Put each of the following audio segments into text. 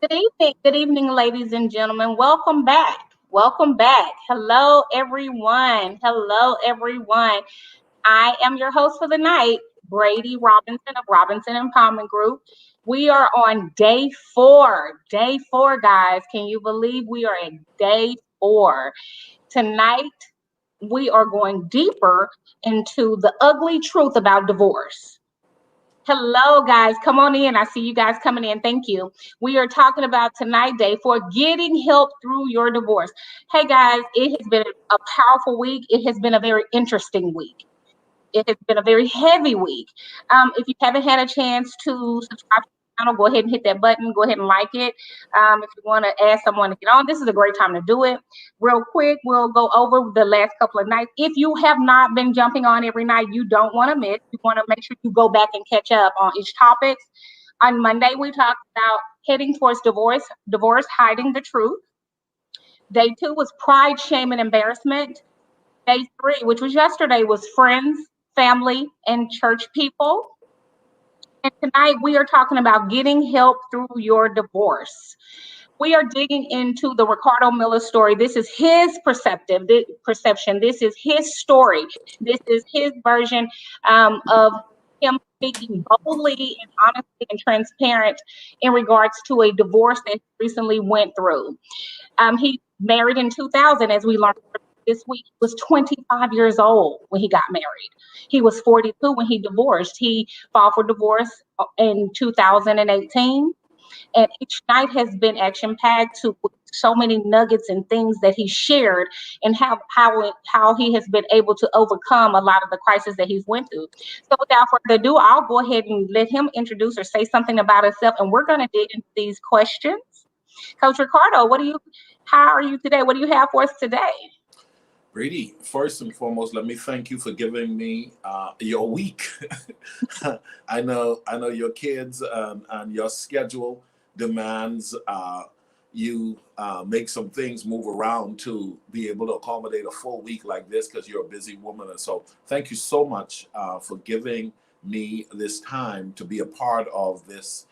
Good evening, ladies and gentlemen. Welcome back. Welcome back. Hello, everyone. Hello, everyone. I am your host for the night, Brady Robinson of Robinson Empowerment Group. We are on day four. Day four, guys. Can you believe we are at day four? Tonight, we are going deeper into the ugly truth about divorce. Hello, guys. Come on in. I see you guys coming in. Thank you. We are talking about tonight, day for getting help through your divorce. Hey, guys, it has been a powerful week. It has been a very interesting week. It has been a very heavy week. If you haven't had a chance to subscribe to the channel, go ahead and hit that button. Go ahead and like it. If you want to ask someone to get on, this is a great time to do it. Real quick, we'll go over the last couple of nights. If you have not been jumping on every night, you don't want to miss. You want to make sure you go back and catch up on each topic. On Monday, we talked about heading towards divorce, hiding the truth. Day two was pride, shame, and embarrassment. Day three, which was yesterday, was friends, family, and church people. And tonight we are talking about getting help through your divorce. We are digging into the Ricardo Miller story. This is his perception. This is his story. This is his version of him speaking boldly and honestly and transparent in regards to a divorce that he recently went through. He married in 2000, as we learned this week. He was 25 years old when he got married. He was 42 when he divorced. He filed for divorce in 2018. And each night has been action packed to so many nuggets and things that he shared, and how he has been able to overcome a lot of the crisis that he's went through. So without further ado, I'll go ahead and let him introduce or say something about himself, and we're going to dig into these questions. Coach Ricardo, how are you today? What do you have for us today? Brady, first and foremost, let me thank you for giving me your week. I know your kids and your schedule demands you make some things move around to be able to accommodate a full week like this because you're a busy woman. And so thank you so much for giving me this time to be a part of this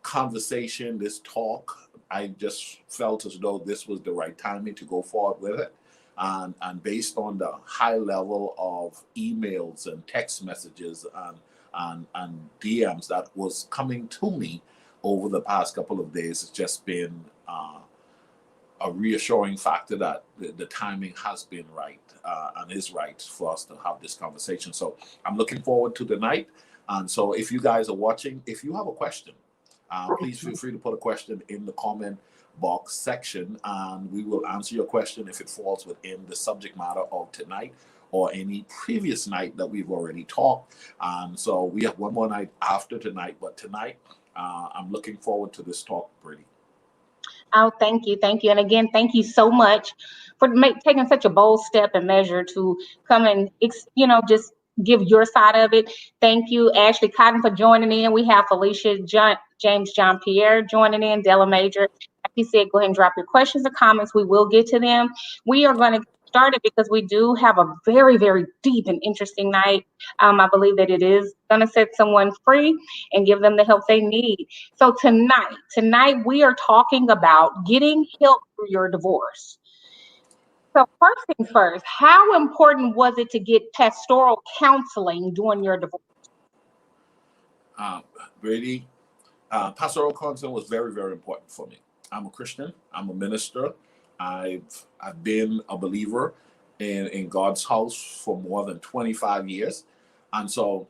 conversation, this talk. I just felt as though this was the right timing to go forward with it. And based on the high level of emails and text messages and DMs that was coming to me over the past couple of days, it's just been a reassuring factor that the timing has been right and is right for us to have this conversation. So I'm looking forward to the night. And so if you guys are watching, if you have a question, please feel free to put a question in the comment box section, and we will answer your question if it falls within the subject matter of tonight or any previous night that we've already talked. So we have one more night after tonight, but tonight I'm looking forward to this talk, Brady. Oh, thank you. Thank you. And again, thank you so much for taking such a bold step and measure to come and, just give your side of it. Thank you, Ashley Cotton, for joining in. We have Felicia James John Pierre joining in, Della Major. Like you said, go ahead and drop your questions or comments. We will get to them. We are going to get started because we do have a very, very deep and interesting night. I believe that it is going to set someone free and give them the help they need. So tonight we are talking about getting help through your divorce. So first things first, how important was it to get pastoral counseling during your divorce? Brady, pastoral counseling was very, very important for me. I'm a Christian. I'm a minister. I've been a believer in God's house for more than 25 years, and so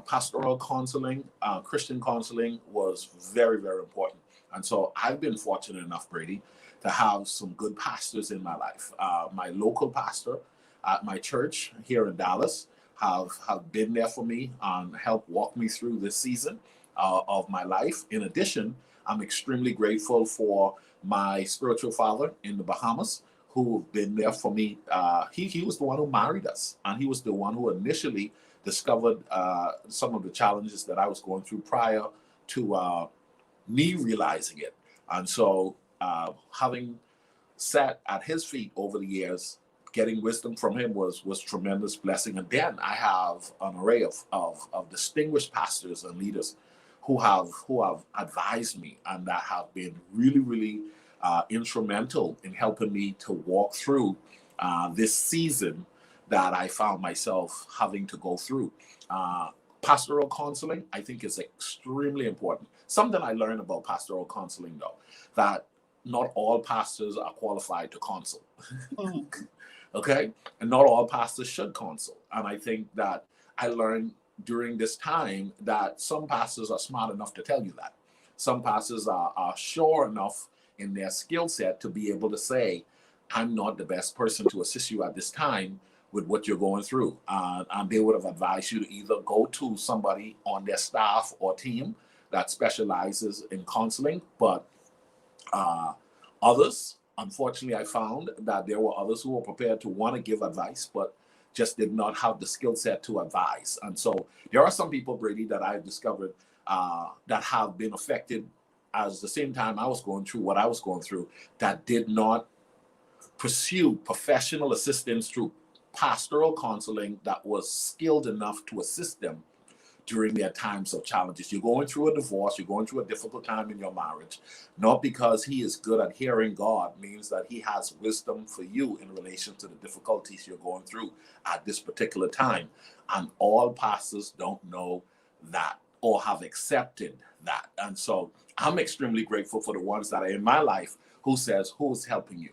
pastoral counseling, Christian counseling, was very, very important. And so I've been fortunate enough, Brady, to have some good pastors in my life. My local pastor at my church here in Dallas have been there for me and helped walk me through this season of my life. In addition, I'm extremely grateful for my spiritual father in the Bahamas, who have been there for me. He was the one who married us, and he was the one who initially discovered some of the challenges that I was going through prior to me realizing it. And so having sat at his feet over the years, getting wisdom from him was tremendous blessing. And then I have an array of distinguished pastors and leaders who have advised me and that have been really, really instrumental in helping me to walk through this season that I found myself having to go through. Uh, Pastoral counseling, I think, is extremely important. Something I learned about pastoral counseling, though, that not all pastors are qualified to counsel. Mm. Okay, and not all pastors should counsel. And I think that I learned during this time that some pastors are smart enough to tell you that. Some pastors are sure enough in their skill set to be able to say, I'm not the best person to assist you at this time with what you're going through. And they would have advised you to either go to somebody on their staff or team that specializes in counseling. But uh, others, unfortunately, I found that there were others who were prepared to want to give advice, but just did not have the skill set to advise. And so there are some people, Brady, that I've discovered that have been affected as the same time I was going through what I was going through, that did not pursue professional assistance through pastoral counseling that was skilled enough to assist them during their times of challenges. You're going through a divorce, you're going through a difficult time in your marriage, not because he is good at hearing God, means that he has wisdom for you in relation to the difficulties you're going through at this particular time. And all pastors don't know that or have accepted that. And so I'm extremely grateful for the ones that are in my life who says, who's helping you?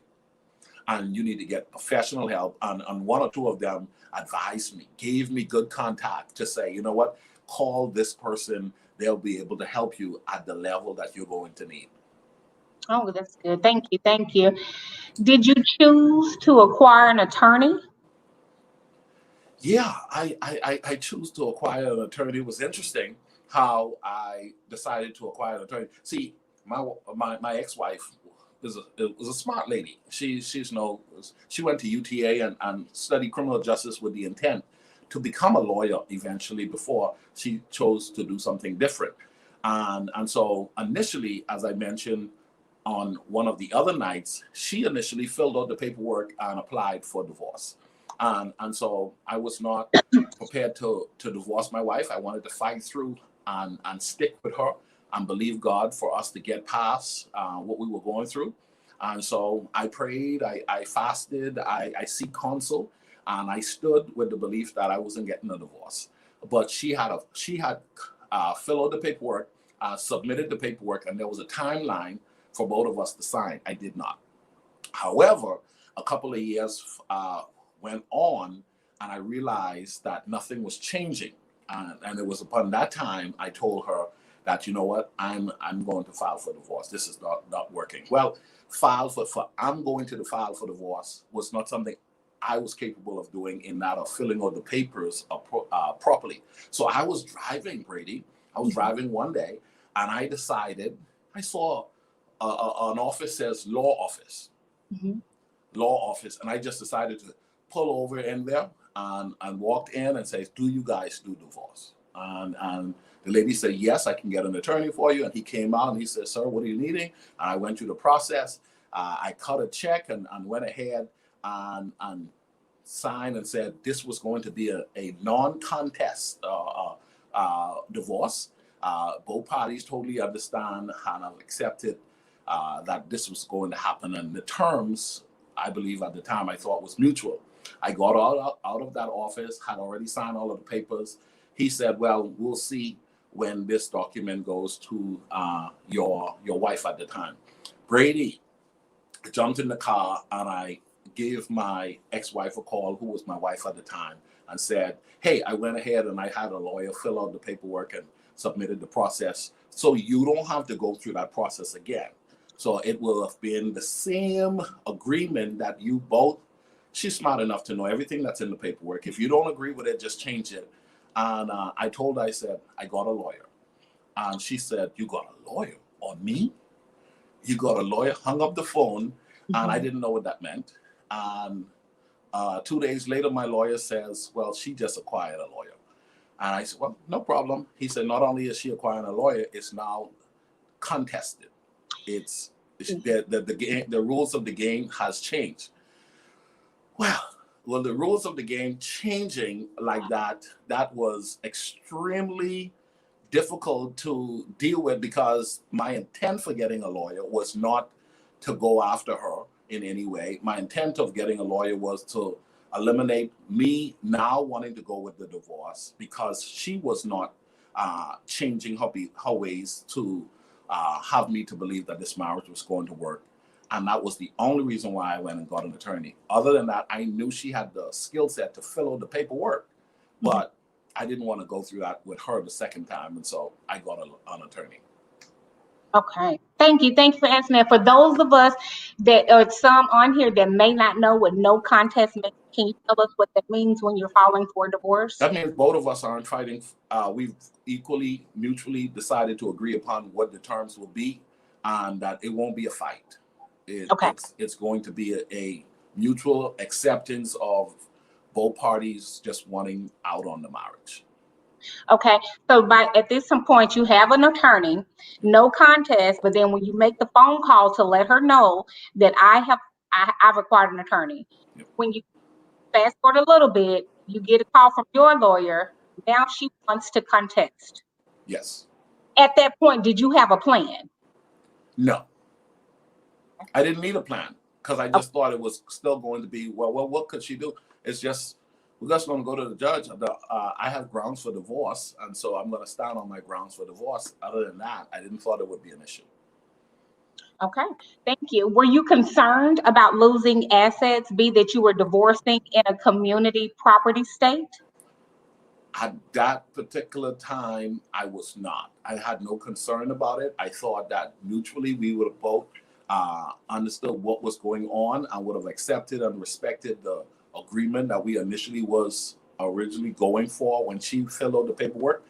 And you need to get professional help. And one or two of them advised me, gave me good contact to say, you know what, call this person. They'll be able to help you at the level that you're going to need. Oh, that's good. Thank you. Thank you. Did you choose to acquire an attorney? Yeah, I choose to acquire an attorney. It was interesting how I decided to acquire an attorney. See, my ex-wife was a smart lady. She went to UTA and studied criminal justice with the intent to become a lawyer eventually before she chose to do something different. And so initially, as I mentioned on one of the other nights, she initially filled out the paperwork and applied for divorce. And so I was not prepared to divorce my wife. I wanted to fight through and stick with her and believe God for us to get past what we were going through. And so I prayed, I fasted, I seek counsel, and I stood with the belief that I wasn't getting a divorce. But she had filled out the paperwork, submitted the paperwork, and there was a timeline for both of us to sign. I did not. However, a couple of years went on, and I realized that nothing was changing. And it was upon that time I told her that, you know what, I'm going to file for divorce. This is not working. Well, I'm going to file for divorce was not something I was capable of doing, in that of filling out the papers properly. So I was driving, Brady. I was driving one day, and I decided, I saw an office says law office. Mhm. Law office, and I just decided to pull over in there and walked in and says, do you guys do divorce? And the lady said, yes, I can get an attorney for you. And he came out and he said, sir, what are you needing? And I went through the process. I cut a check and went ahead and signed and said this was going to be a non-contest divorce. Both parties totally understand and have accepted that this was going to happen. And the terms, I believe at the time, I thought was mutual. I got out of that office, had already signed all of the papers. He said, well, we'll see when this document goes to your wife at the time. Brady jumped in the car, and I gave my ex-wife a call, who was my wife at the time, and said, hey, I went ahead and I had a lawyer fill out the paperwork and submitted the process, so you don't have to go through that process again. So it will have been the same agreement that you both, she's smart enough to know everything that's in the paperwork. If you don't agree with it, just change it. And I told her, I said, I got a lawyer. And she said, you got a lawyer? On me? You got a lawyer? Hung up the phone, and I Mhm. didn't know what that meant. And 2 days later, my lawyer says, well, she just acquired a lawyer. And I said, well, no problem. He said, not only is she acquiring a lawyer, it's now contested. It's the rules of the game has changed. Well, the rules of the game changing like that, that was extremely difficult to deal with because my intent for getting a lawyer was not to go after her in any way. My intent of getting a lawyer was to eliminate me now wanting to go with the divorce because she was not changing her ways to have me to believe that this marriage was going to work. And that was the only reason why I went and got an attorney. Other than that, I knew she had the skill set to fill out the paperwork, but I didn't want to go through that with her the second time. And so I got an attorney. Okay. Thank you. Thank you for answering that. For those of us that are some on here that may not know what no contest means, can you tell us what that means when you're filing for a divorce? That means both of us aren't fighting. We've equally, mutually decided to agree upon what the terms will be and that it won't be a fight. It's going to be a mutual acceptance of both parties just wanting out on the marriage. Okay, so at this point, you have an attorney, no contest, but then when you make the phone call to let her know that I've acquired an attorney, when you fast forward a little bit, you get a call from your lawyer. Now she wants to contest. Yes. At that point, did you have a plan? No, I didn't need a plan because I just thought it was still going to be, well, what could she do? It's just, we're just going to go to the judge. I have grounds for divorce, and so I'm going to stand on my grounds for divorce. Other than that, I didn't thought it would be an issue. Okay, thank you. Were you concerned about losing assets, be that you were divorcing in a community property state? At that particular time, I was not. I had no concern about it. I thought that mutually we would have both understood what was going on and would have accepted and respected the agreement that we initially was originally going for when she filled out the paperwork.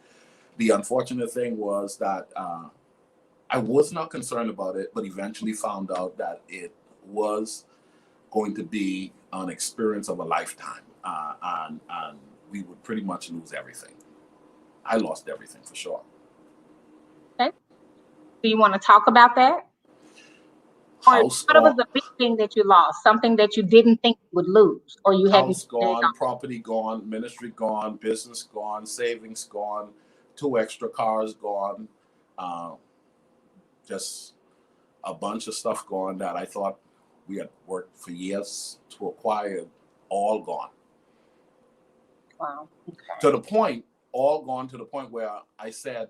The unfortunate thing was that I was not concerned about it, but eventually found out that it was going to be an experience of a lifetime, and we would pretty much lose everything. I lost everything for sure. Okay. Do you want to talk about that? House what was the big thing that you lost? Something that you didn't think you would lose, or you hadn't? House gone, property gone, ministry gone, business gone, savings gone, 2 extra cars gone, just a bunch of stuff gone that I thought we had worked for years to acquire, all gone. Wow. Okay. To the point, all gone to the point where I said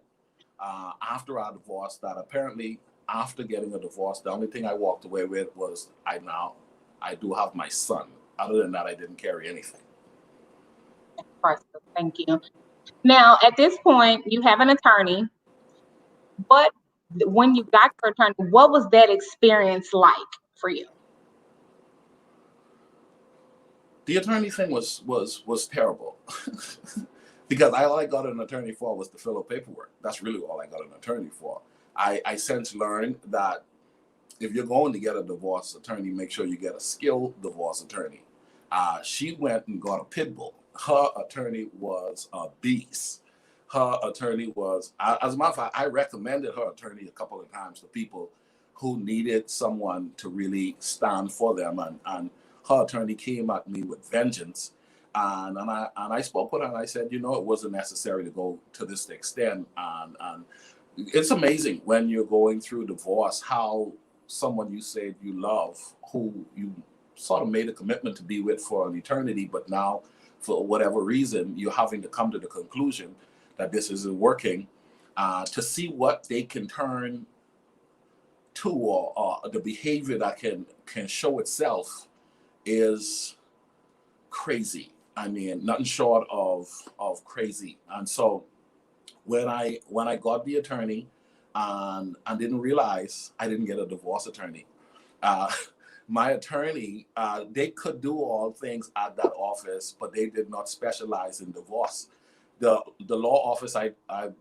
after our divorce that apparently after getting a divorce, the only thing I walked away with was I do have my son. Other than that, I didn't carry anything. Thank you. Now, at this point, you have an attorney, but when you got your attorney, what was that experience like for you? The attorney thing was terrible because all I got an attorney for was to fill out paperwork. That's really all I got an attorney for. I since learned that if you're going to get a divorce attorney, make sure you get a skilled divorce attorney. She went and got a pit bull. Her attorney was a beast. Her attorney was, as a matter of fact, I recommended her attorney a couple of times to people who needed someone to really stand for them. And her attorney came at me with vengeance. And I spoke with her and I said, it wasn't necessary to go to this extent. And it's amazing when you're going through divorce, how someone you said you love, who you sort of made a commitment to be with for an eternity, but now for whatever reason, you're having to come to the conclusion that this isn't working, to see what they can turn to or the behavior that can show itself is crazy. I mean, nothing short of crazy. And so when I got the attorney and didn't realize I didn't get a divorce attorney, my attorney, they could do all things at that office, but they did not specialize in divorce. The law office I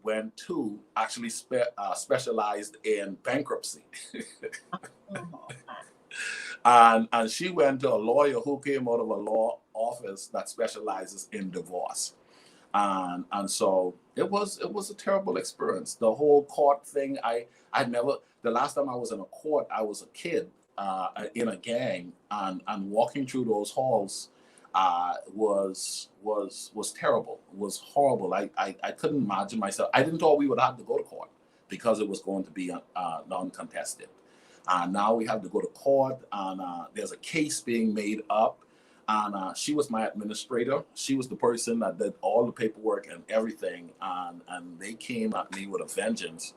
went to actually specialized in bankruptcy. And she went to a lawyer who came out of a law office that specializes in divorce. And so it was a terrible experience. The whole court thing, the last time I was in a court, I was a kid in a gang and walking through those halls was terrible. It was horrible. I couldn't imagine myself. I didn't thought we would have to go to court because it was going to be non-contested. Now we have to go to court, and there's a case being made up. And she was my administrator. She was the person that did all the paperwork and everything. And they came at me with a vengeance.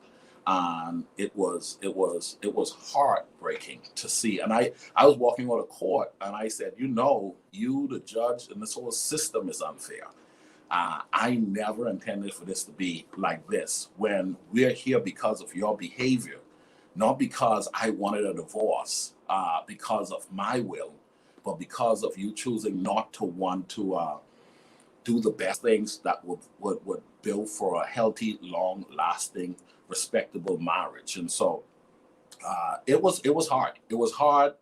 And it was heartbreaking to see. And I was walking out of court, and I said, you, the judge, and this whole system is unfair. I never intended for this to be like this. When we're here because of your behavior, not because I wanted a divorce, because of my will, but because of you choosing not to want to do the best things that would build for a healthy, long-lasting, respectable marriage. And so it was hard. It was hard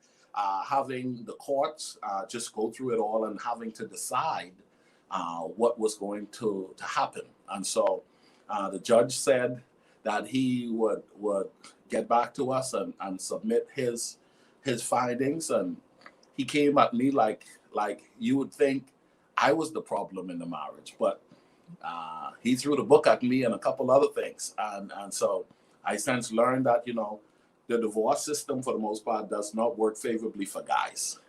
having the courts just go through it all and having to decide what was going to happen. And so the judge said that he would get back to us and submit his findings. And he came at me like you would think I was the problem in the marriage, but he threw the book at me and a couple other things. And so I since learned that, the divorce system for the most part does not work favorably for guys.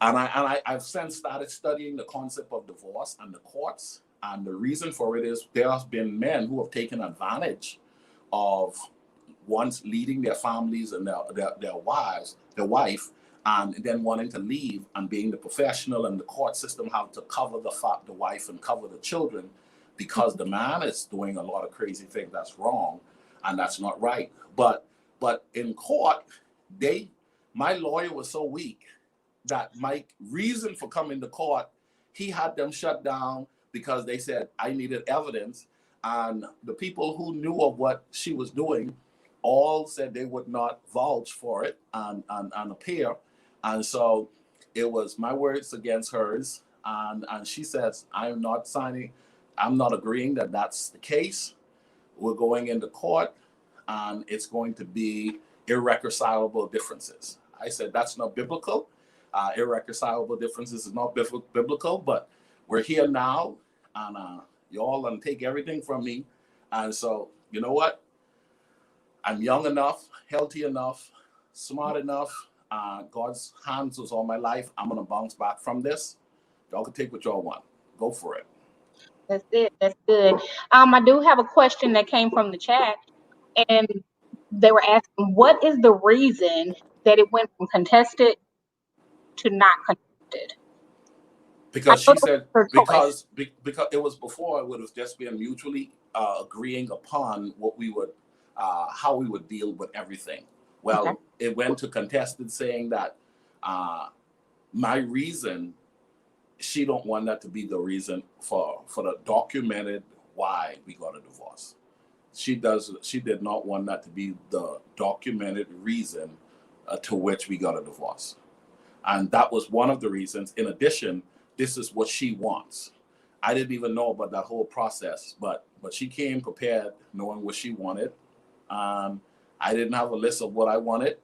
And I've since started studying the concept of divorce and the courts. And the reason for it is there have been men who have taken advantage of once leading their families and their wife, and then wanting to leave and being the professional, and the court system have to cover the wife and cover the children because the man is doing a lot of crazy things that's wrong and that's not right. But in court, my lawyer was so weak that my reason for coming to court, he had them shut down because they said I needed evidence, and the people who knew of what she was doing all said they would not vouch for it and appear. And so it was my words against hers. And she says, I'm not agreeing that that's the case. We're going into court, and it's going to be irreconcilable differences. I said, that's not biblical. Irreconcilable differences is not biblical, but we're here now, and y'all gonna take everything from me. And so, you know what? I'm young enough, healthy enough, smart enough. God's hands was on my life. I'm gonna bounce back from this. Y'all can take what y'all want. Go for it. That's it. That's good. I do have a question that came from the chat, and they were asking, what is the reason that it went from contested to not contested? Because she said because it was before, it would have just been mutually agreeing upon what we would how we would deal with everything. Well, okay. It went to contested, saying that my reason, she don't want that to be the reason for the documented why we got a divorce. She did not want that to be the documented reason to which we got a divorce. And that was one of the reasons. In addition, this is what she wants. I didn't even know about that whole process, but she came prepared, knowing what she wanted. I didn't have a list of what I wanted,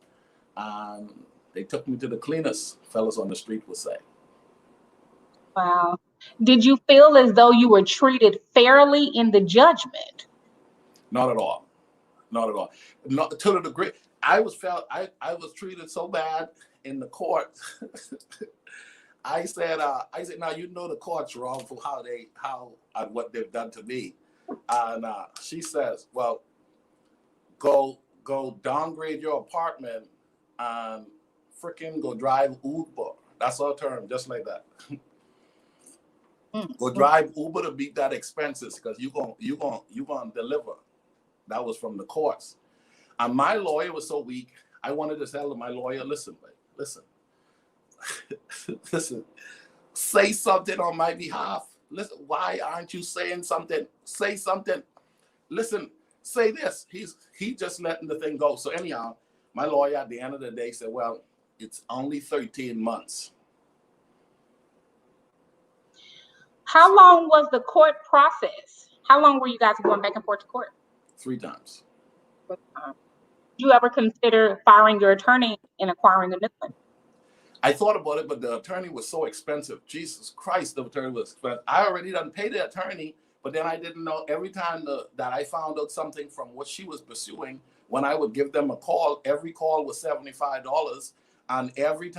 and they took me to the cleanest, fellas on the street would say. Wow. Did you feel as though you were treated fairly in the judgment? Not at all. Not at all. Not to the degree I was treated so bad in the court. I said, now the court's wrong for what they've done to me. And she says, well, go downgrade your apartment and freaking go drive Uber. That's our term, just like that. Go drive Uber to beat that expenses because you gonna deliver. That was from the courts. And my lawyer was so weak. I wanted to tell my lawyer, listen, say something on my behalf. Listen, why aren't you saying something? Say something. Listen, say this. He just letting the thing go. So anyhow, my lawyer at the end of the day said, well, it's only 13 months. How long was the court process? How long were you guys going back and forth to court? 3 times. Did you ever consider firing your attorney and acquiring a new one? I thought about it, but the attorney was so expensive. Jesus Christ, the attorney was expensive. I already done paid the attorney, but then I didn't know every time that I found out something from what she was pursuing, when I would give them a call, every call was $75. And every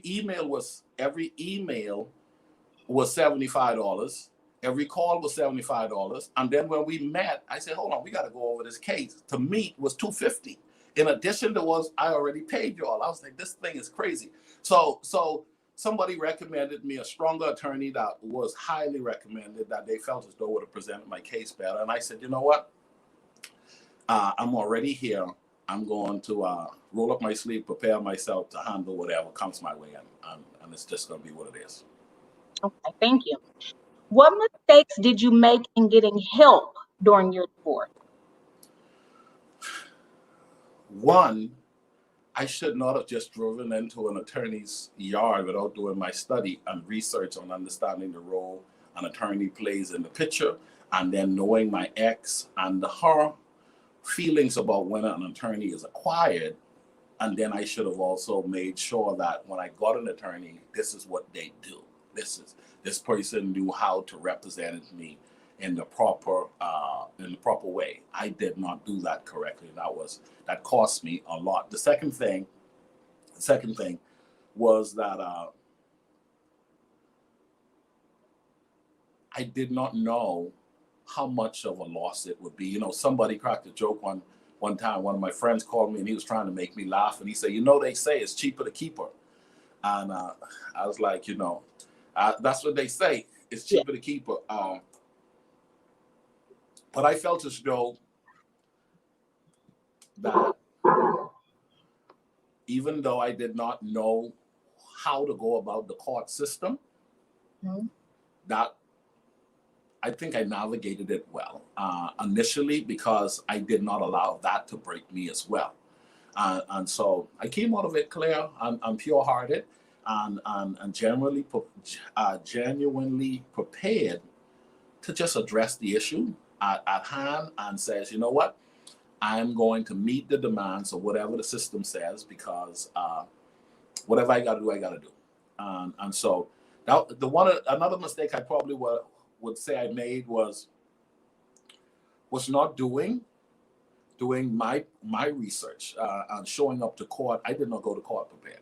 email was $75. Every call was $75. And then when we met, I said, hold on, we got to go over this case. To meet was $250. In addition to what I already paid y'all. I was like, this thing is crazy. So somebody recommended me a stronger attorney that was highly recommended, that they felt as though would have presented my case better. And I said, you know what? I'm already here. I'm going to roll up my sleeve, prepare myself to handle whatever comes my way. And it's just going to be what it is. Okay, thank you. What mistakes did you make in getting help during your divorce? One, I should not have just driven into an attorney's yard without doing my study and research on understanding the role an attorney plays in the picture, and then knowing my ex and her feelings about when an attorney is acquired. And then I should have also made sure that when I got an attorney, this is what they do. This person knew how to represent me in the proper way. I did not do that correctly. That cost me a lot. The second thing was that I did not know how much of a loss it would be. You know, somebody cracked a joke one time. One of my friends called me and he was trying to make me laugh, and he said, they say it's cheaper to keep her. And I was like, that's what they say. It's cheaper to keep her. But I felt as though that even though I did not know how to go about the court system, that I think I navigated it well initially, because I did not allow that to break me as well. And so I came out of it clear and pure-hearted and genuinely prepared to just address the issue at hand, and says, you know what? I'm going to meet the demands of whatever the system says, because whatever I got to do, I got to do. And so another mistake I probably would say I made was not doing my research and showing up to court. I did not go to court prepared.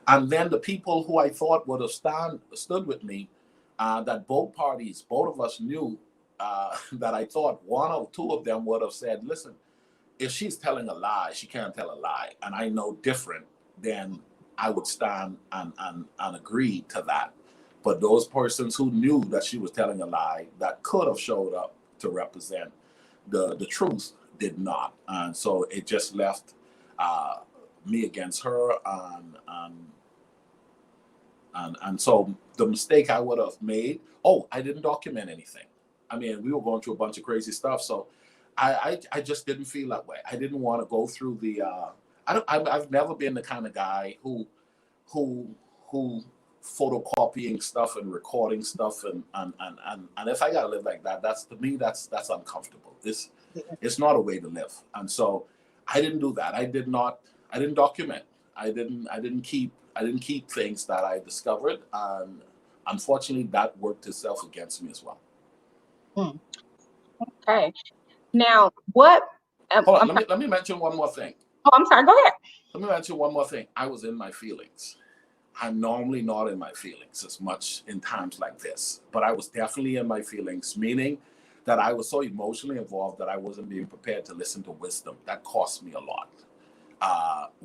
And then the people who I thought would have stood with me, that both of us knew, that I thought one or two of them would have said, listen, if she's telling a lie, she can't tell a lie. And I know different, then I would stand and agree to that. But those persons who knew that she was telling a lie, that could have showed up to represent the truth, did not. And so it just left me against her. And so the mistake I would have made, I didn't document anything. I mean, we were going through a bunch of crazy stuff. So I just didn't feel that way. I didn't want to go through the, I've never been the kind of guy who photocopying stuff and recording stuff. And if I got to live like that, that's uncomfortable. It's not a way to live. And so I didn't do that. I didn't document. I didn't keep things that I discovered. And unfortunately, that worked itself against me as well. Okay. Now, what? Hold on, let me mention one more thing. Oh, I'm sorry. Go ahead. Let me mention one more thing. I was in my feelings. I'm normally not in my feelings as much in times like this, but I was definitely in my feelings, meaning that I was so emotionally involved that I wasn't being prepared to listen to wisdom. That cost me a lot.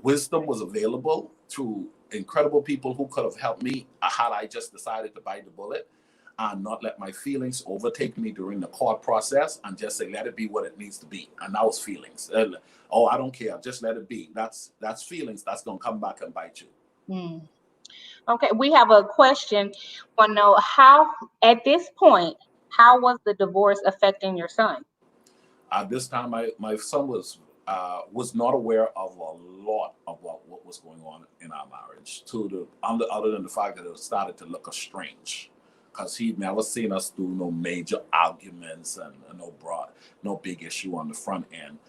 Wisdom was available through incredible people who could have helped me had I just decided to bite the bullet and not let my feelings overtake me during the court process, and just say, let it be what it needs to be. And that was feelings. I don't care. Just let it be. That's feelings. That's going to come back and bite you. Okay. We have a question. Want to know how, at this point, how was the divorce affecting your son? At this time, my son was not aware of a lot of what was going on in our marriage, other than the fact that it started to look strange, because he'd never seen us do no major arguments and no big issue on the front end.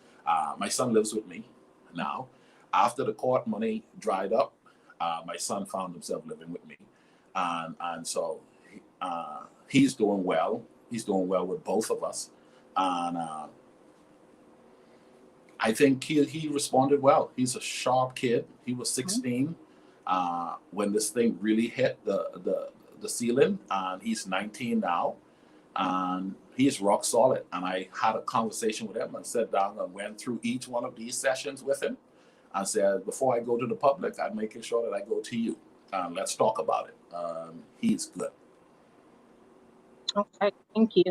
My son lives with me now. After the court money dried up, my son found himself living with me, and so he's doing well. He's doing well with both of us, and I think he responded well. He's a sharp kid. He was 16 when this thing really hit the ceiling, and he's 19 now, and he's rock solid. And I had a conversation with him and sat down and went through each one of these sessions with him. I said, before I go to the public, I'm making sure that I go to you. Let's talk about it. He's good. Okay, thank you.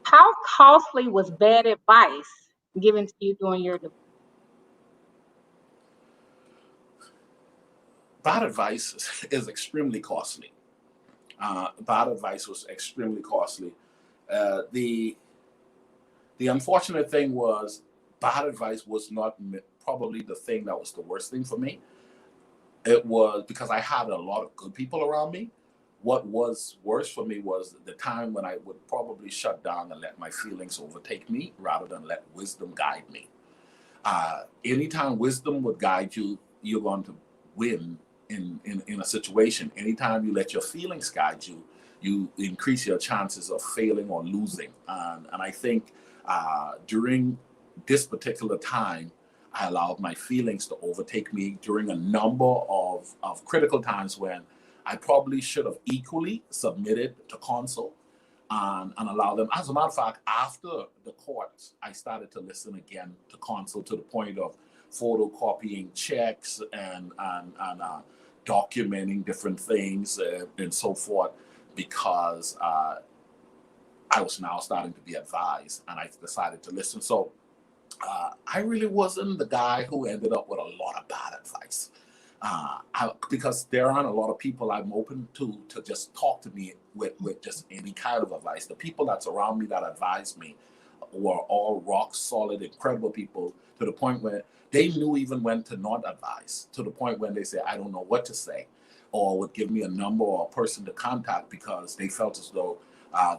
How costly was bad advice given to you during your divorce? Bad advice is extremely costly. Bad advice was extremely costly. The unfortunate thing was bad advice was not probably the thing that was the worst thing for me. It was because I had a lot of good people around me. What was worse for me was the time when I would probably shut down and let my feelings overtake me rather than let wisdom guide me. Anytime wisdom would guide you, you're going to win in a situation. Anytime you let your feelings guide you, you increase your chances of failing or losing. And I think during this particular time, I allowed my feelings to overtake me during a number of critical times when I probably should have equally submitted to counsel and allow them. As a matter of fact, after the courts, I started to listen again to counsel to the point of photocopying checks and documenting different things and so forth, because I was now starting to be advised, and I decided to listen. So I really wasn't the guy who ended up with a lot of bad advice. Because there aren't a lot of people I'm open to just talk to me with just any kind of advice. The people that's around me that advise me were all rock solid, incredible people, to the point where they knew even when to not advise, to the point when they say, I don't know what to say, or would give me a number or a person to contact because they felt as though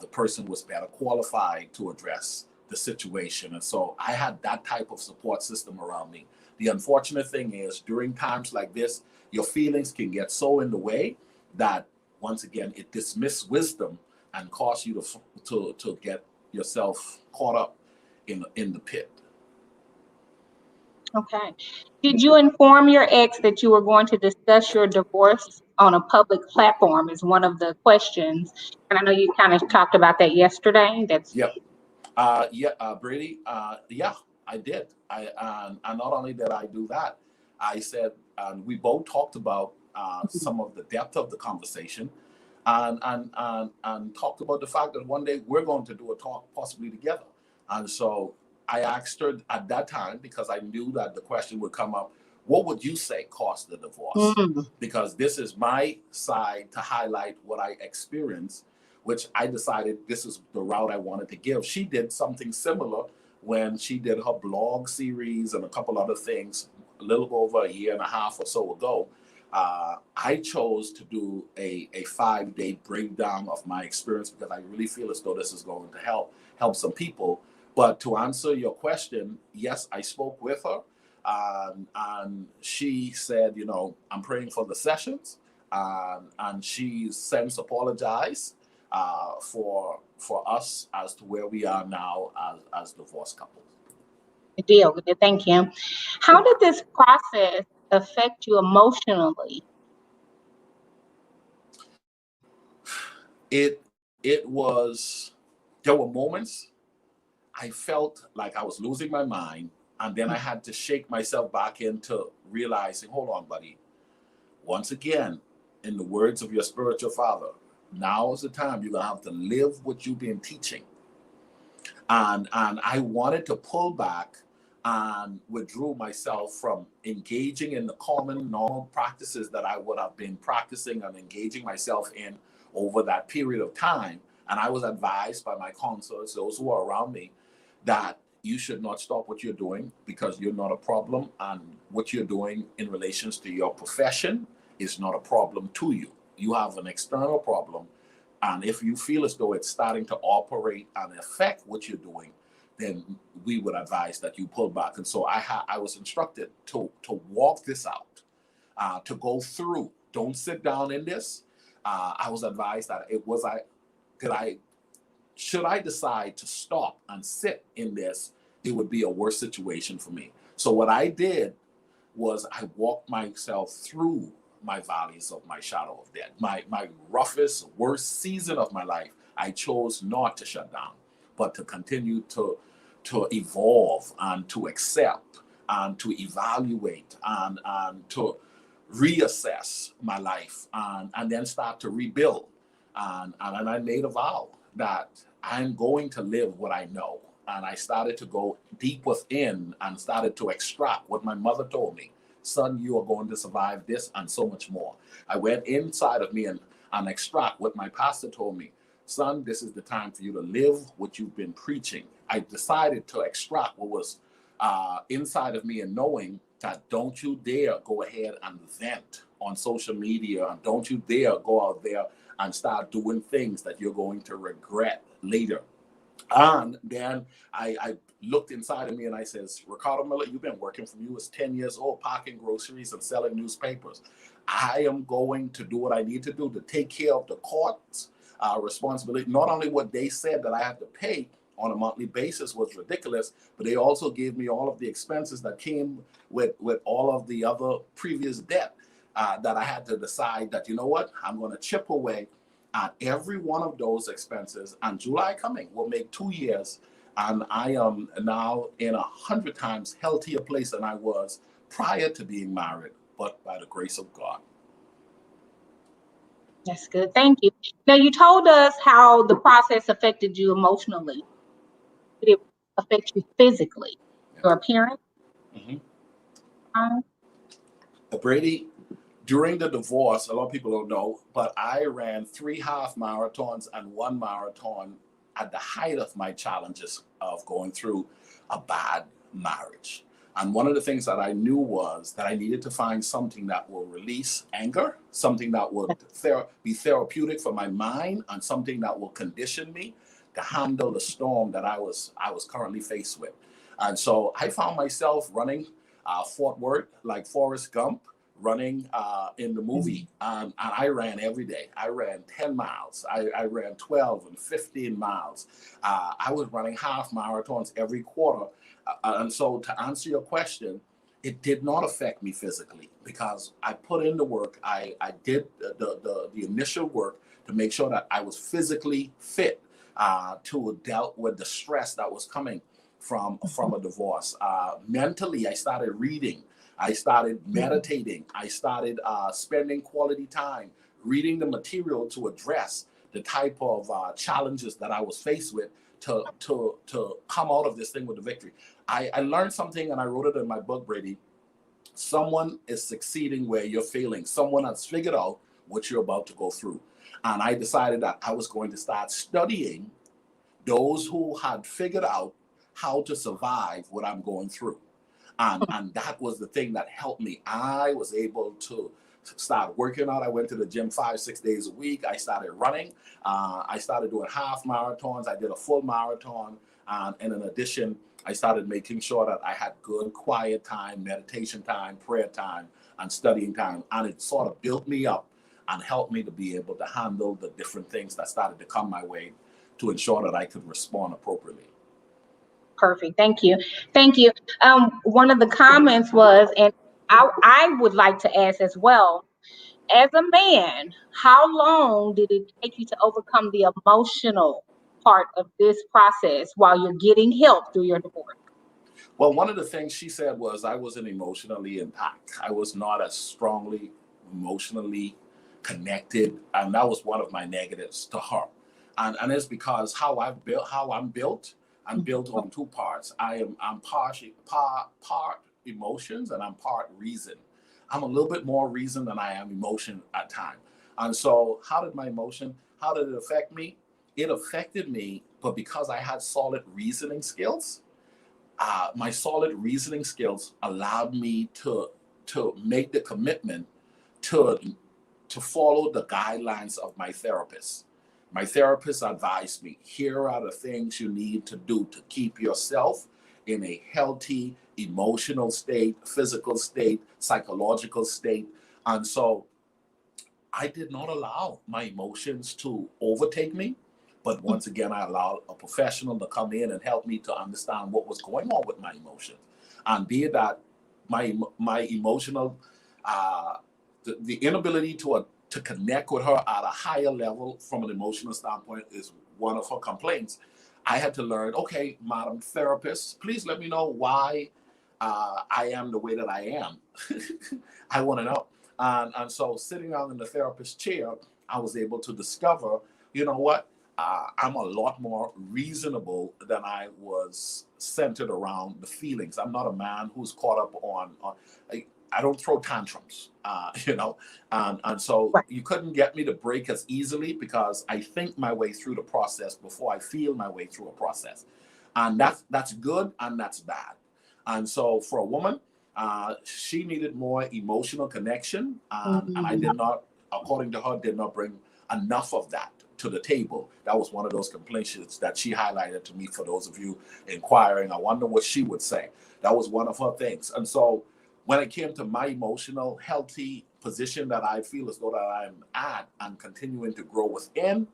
the person was better qualified to address the situation. And so I had that type of support system around me. The unfortunate thing is during times like this, your feelings can get so in the way that once again, it dismisses wisdom and cause you to get yourself caught up in the pit. Okay. Did you inform your ex that you were going to discuss your divorce on a public platform is one of the questions. And I know you kind of talked about that yesterday. Yep. Brady. Yeah, I did. And not only did I do that, I said, we both talked about some of the depth of the conversation, and talked about the fact that one day we're going to do a talk possibly together. And so I asked her at that time, because I knew that the question would come up, what would you say caused the divorce? Because this is my side to highlight what I experienced, which I decided this is the route I wanted to give. She did something similar when she did her blog series and a couple other things a little over a year and a half or so ago. I chose to do a 5-day breakdown of my experience because I really feel as though this is going to help some people. But to answer your question, yes, I spoke with her, and she said, I'm praying for the sessions, and she since apologized for us as to where we are now as divorced couples. Good deal. Thank you. How did this process affect you emotionally? It was, there were moments I felt like I was losing my mind, and then I had to shake myself back into realizing, hold on, buddy. Once again, in the words of your spiritual father, now is the time you're gonna have to live what you've been teaching. And I wanted to pull back and withdrew myself from engaging in the common normal practices that I would have been practicing and engaging myself in over that period of time. And I was advised by my counselors, those who are around me, that you should not stop what you're doing because you're not a problem, and what you're doing in relations to your profession is not a problem to you. You have an external problem, and if you feel as though it's starting to operate and affect what you're doing, then we would advise that you pull back. And so I was instructed to walk this out, to go through. Don't sit down in this. I was advised that should I decide to stop and sit in this, it would be a worse situation for me. So what I did was I walked myself through my valleys of my shadow of death, my roughest, worst season of my life. I chose not to shut down, but to continue to evolve and to accept and to evaluate and to reassess my life and then start to rebuild. And I made a vow that I'm going to live what I know. And I started to go deep within and started to extract what my mother told me. Son, you are going to survive this and so much more. I went inside of me and extract what my pastor told me. Son, this is the time for you to live what you've been preaching. I decided to extract what was inside of me, and knowing that don't you dare go ahead and vent on social media, and don't you dare go out there and start doing things that you're going to regret later. And then I looked inside of me and I says, Ricardo Miller, you've been working from you as 10 years old, packing groceries and selling newspapers. I am going to do what I need to do to take care of the court's responsibility. Not only what they said that I had to pay on a monthly basis was ridiculous, but they also gave me all of the expenses that came with all of the other previous debt that I had to decide that, you know what, I'm going to chip away at every one of those expenses. And July coming will make 2 years. And I am now in 100 times healthier place than I was prior to being married, but by the grace of God. That's good. Thank you. Now, you told us how the process affected you emotionally. Did it affect you physically? Yeah. Your appearance? Mm-hmm. Um, Brady, during the divorce, a lot of people don't know, but I ran 3 half marathons and 1 marathon at the height of my challenges of going through a bad marriage. And one of the things that I knew was that I needed to find something that will release anger, something that would be therapeutic for my mind, and something that will condition me to handle the storm that I was currently faced with. And so I found myself running Fort Worth like Forrest Gump, running in the movie. And I ran every day. I ran 10 miles. I ran 12 and 15 miles. I was running half marathons every quarter. And so to answer your question, it did not affect me physically because I put in the work. I did the initial work to make sure that I was physically fit to deal with the stress that was coming from a divorce. Mentally, I started reading. I started meditating. I started spending quality time reading the material to address the type of challenges that I was faced with to come out of this thing with the victory. I learned something and I wrote it in my book, Brady. Someone is succeeding where you're failing. Someone has figured out what you're about to go through. And I decided that I was going to start studying those who had figured out how to survive what I'm going through. And that was the thing that helped me. I was able to start working out. I went to the gym 5-6 days a week. I started running. I started doing half marathons. I did a full marathon. And in addition, I started making sure that I had good quiet time, meditation time, prayer time, and studying time. And it sort of built me up and helped me to be able to handle the different things that started to come my way to ensure that I could respond appropriately. Perfect. Thank you. Thank you. One of the comments was, and I would like to ask as well, as a man, how long did it take you to overcome the emotional part of this process while you're getting help through your divorce? Well, one of the things she said was I wasn't emotionally intact. I was not as strongly emotionally connected, and that was one of my negatives to her. And it's because how I'm built. I'm built on 2 parts. I'm part emotions and I'm part reason. I'm a little bit more reason than I am emotion at times. And so, how did it affect me? It affected me, but because I had solid reasoning skills, my solid reasoning skills allowed me to make the commitment to follow the guidelines of my therapist. My therapist advised me, here are the things you need to do to keep yourself in a healthy emotional state, physical state, psychological state. And so I did not allow my emotions to overtake me. But once again, I allowed a professional to come in and help me to understand what was going on with my emotions. And be it that my emotional, uh, the inability to connect with her at a higher level from an emotional standpoint is one of her complaints. I had to learn, okay, Madam Therapist, please let me know why I am the way that I am. I want to know. And so sitting down in the therapist chair, I was able to discover, you know what? I'm a lot more reasonable than I was centered around the feelings. I'm not a man who's caught up on I don't throw tantrums, and so Right. you couldn't get me to break as easily because I think my way through the process before I feel my way through a process, and that's good and that's bad. And so for a woman, she needed more emotional connection, and I Mhm. did not, according to her, did not bring enough of that to the table. That was one of those complaints that she highlighted to me. For those of you inquiring, I wonder what she would say. That was one of her things. And so when it came to my emotional, healthy position that I feel as though that I'm at and continuing to grow within,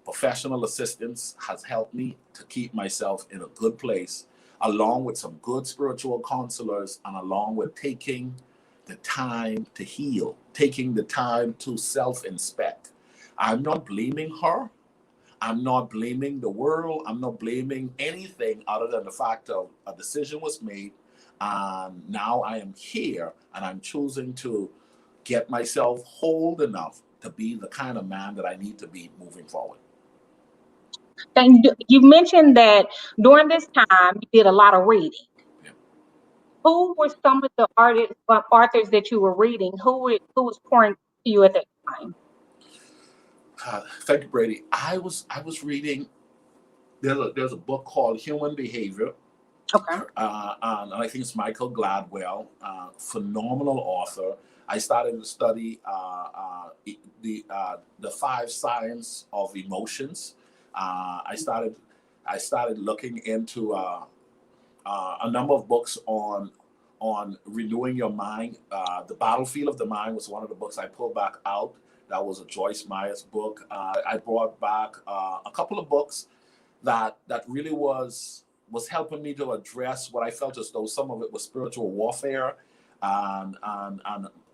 professional assistance has helped me to keep myself in a good place, along with some good spiritual counselors, and along with taking the time to heal, taking the time to self inspect. I'm not blaming her. I'm not blaming the world. I'm not blaming anything other than the fact of a decision was made. And now I am here and I'm choosing to get myself whole enough to be the kind of man that I need to be moving forward. And you mentioned that during this time you did a lot of reading. Yeah. Who were some of the authors that you were reading? Who was pouring to you at that time? Thank you, Brady. I was reading. There's a book called Human Behavior, Okay. and I think it's Michael Gladwell, phenomenal author. I started to study the five signs of emotions. I started looking into a number of books on renewing your mind. The Battlefield of the Mind was one of the books I pulled back out. That was a Joyce Meyer's book. I brought back a couple of books that really was helping me to address what I felt as though some of it was spiritual warfare, and